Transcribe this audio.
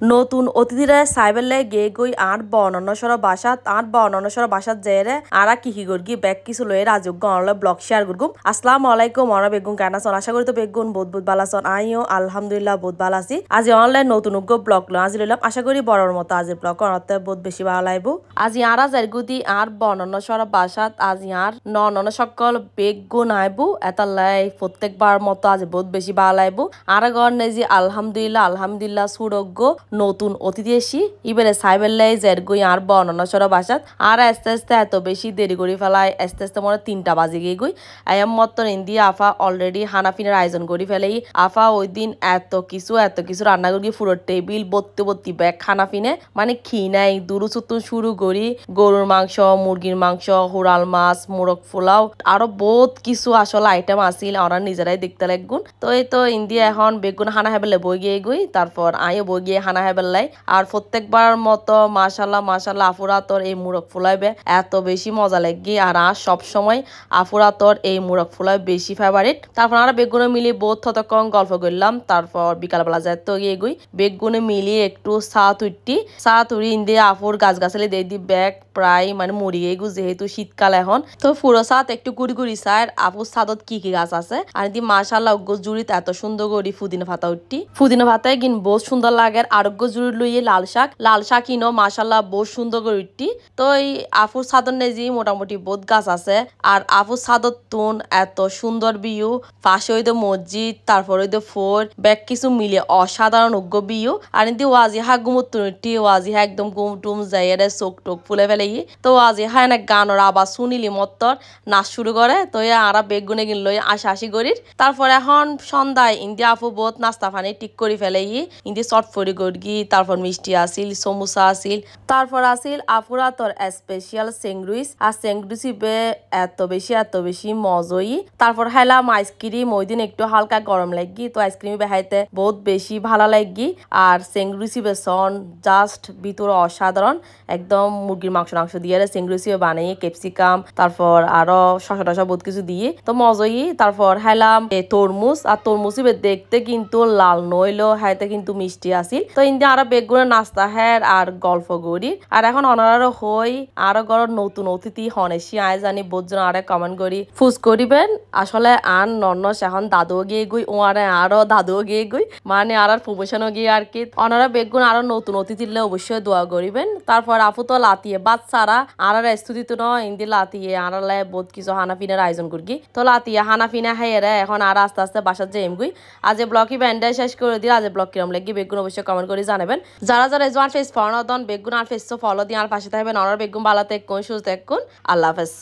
নতুন অতিথিরা সাইবেলে গে গই আর বর্ণনসর বাসাত জেরে আরা কি গর্গি ব্যাক কিছু লয়ে রাজুক গণলে ব্লগ শেয়ার করগুম। আসসালামু আলাইকুম অনা বেগুন কেনাসন আশা করি তো বেগুন বহুত বালাসন আইও আলহামদুলিল্লাহ বহুত ভালো আছি। আজি অনলাইন নতুন ব্লগ লো আজি লইলাম আশা করি বড়র মতো আজি ব্লগ করতে বহুত বেশি ভালো লাগবো। আজি আরা জারগুদি আর বর্ণনসর বাসাত আজি আর নন সকল বেগুন আইবু এটা লাই প্রত্যেকবার মতো আজি বহুত বেশি ভালো লাগবো। আরা গর নেজি আলহামদুলিল্লাহ সুরগ্য নতুন অতিথি এসি ইবেলে সাইবেল্লাই জেরগুই আর বর্ণনসর বাসাত আর আস্তে আস্তে এত বেশি দেরি করে ফেলায় আস্তে মনে 3টা বাজে গিয়ে গই আয়াম মতন ইন্দিয়া আফা অলরেডি হানাফিনের আয়োজন করে ফেলেই আফা ওই দিন এত কিছু রান্না করি পুরো টেবিল ভর্তি ব্যাগ হানাফিনে মানে নাই দুরু চুতুন শুরু করি গরুর মাংস মুরগির মাংস হুরাল মাছ মোরগ পোলাও আরো বহুত কিছু আসলে আইটেম আছিল ওরা নিজেরাই দেখতে লাগগুন। তো এই তো ইন্দিয়া এখন বেগুন হানা হেবেলে বই গিয়ে গই তারপর আইও বই গিয়ে হানা হেবেলাই আর প্রত্যেকবার মতো মাশাল্লাহ আফুরা তোর এই মুরগ ফুলাইবে এত বেশি মজা লাগি আর সব সময় আফুরা তোর এই মুরগ ফুলাই বেশি ফেভারিট। তারপর আমরা বেগুনে মিলিয়ে বহুত ততক্ষণ গল্প করলাম তারপর বিকালবেলা যায় তো গিয়ে গই বেগুনে মিলিয়ে একটু চা তুড়ি ইন্দিয়া আফুর গাছালি দিয়ে দি ব্যাগ প্রায় মানে মরি গিয়ে গু যেহেতু শীতকাল এখন তো পুরো সাত একটু গুড়ি সার আফুর সাদত কি গাছ আছে আর দি মাশাল্লাহ জুড়িতে এত সুন্দর করি ফুদিনা ভাতা উঠতি ফুদিনা ভাতায় কিন বহুত সুন্দর লাগে আরোগ্য জুড়ি লইয়ে লাল শাক কিনো মাশাল্লাহ বহুত সুন্দর করে উঠতি। তো এই আফুর সাদর নেজি মোটামুটি বহুত গাছ আছে আর আফুর সাদর তুন এত সুন্দর ভিউ পাশে হইতে মসজিদ তারপর হইতে ফোর ব্যাগ কিছু মিলে অসাধারণ উগ্র ভিউ আর ইন্দি ওয়াজি হা গুমুত্তি ওয়াজি হা একদম গুমটুম যাইয়ে চোখ টোক ফুলে ফেলে তো ওয়াজি হা এনে গানের আবার শুনিলি মত্তর নাচ শুরু করে তো আরা বেগুনে কিন লই আশি করির তারপর এখন সন্ধ্যায় ইন্দি আফু বহুত নাস্তা ফানি ঠিক করে ফেলে ইন্দি চটফড়ি গড়গি তারপর মিষ্টি আসিল সমুসা আসিল তারপর আসিল আফুরা তোর স্পেশাল সেংরুইস আর সেংরুইসিবে এত বেশি মজই তারপর খাইলাম আইসক্রিম ওই দিন একটু হালকা গরম লাগি তো আইসক্রিম বেহাইতে বহুত বেশি ভালো লাগি আর সেংরুইসিবে সন জাস্ট ভিতরে অসাধারণ একদম মুরগির মাংস দিয়ে সেংরুইসিবে বানিয়ে ক্যাপসিকাম তারপর আরো শসা বহুত কিছু দিয়ে তো মজই তারপর খাইলাম তরমুজ আর তরমুজিবে দেখতে কিন্তু লাল নইলো হাইতে কিন্তু মিষ্টি আসিল তো ইন্দি আরো বেগুনের নাস্তা হ্যার আর গল্প করি আর এখন অনারারও হই আরো গড় নতুন অতিথি হনেসি আয় জানি বোধজন আরে কমেন্ট করি ফুস করিবেন আসলে আন নন্নস এখন দাদুও গিয়ে গুই ও আরে আরো দাদুও গিয়ে গুই মানে আর প্রমোশনও গিয়ে আর কি অনারা বেগুন আরো নতুন অতিথিলে অবশ্যই দোয়া করিবেন। তারপর আপু তো লাতিয়ে বাচ্চারা আর স্তুতি তো নয় ইন্দি লাতিয়ে আনালে বহুত কিছু হানাফিনের আয়োজন করি তো লাতিয়ে হানাফিনা হাইয়েরা এখন আর আস্তে বাসার যে এমগুই আজ ব্লগই ব্যান্ডাই শেষ করে দিয়ে আজ ব্লগ কিরম লাগি বেগুন অবশ্যই কমেন্ট করে জানাবেন। যারা জোয়ান ফেস ফলো দন বেগুন আর ফেস ফলো দিয়ে আর পাশে থাকবেন অনার বেগুন বালাতে কোন সুস্থ আল্লাহ হাফেজ।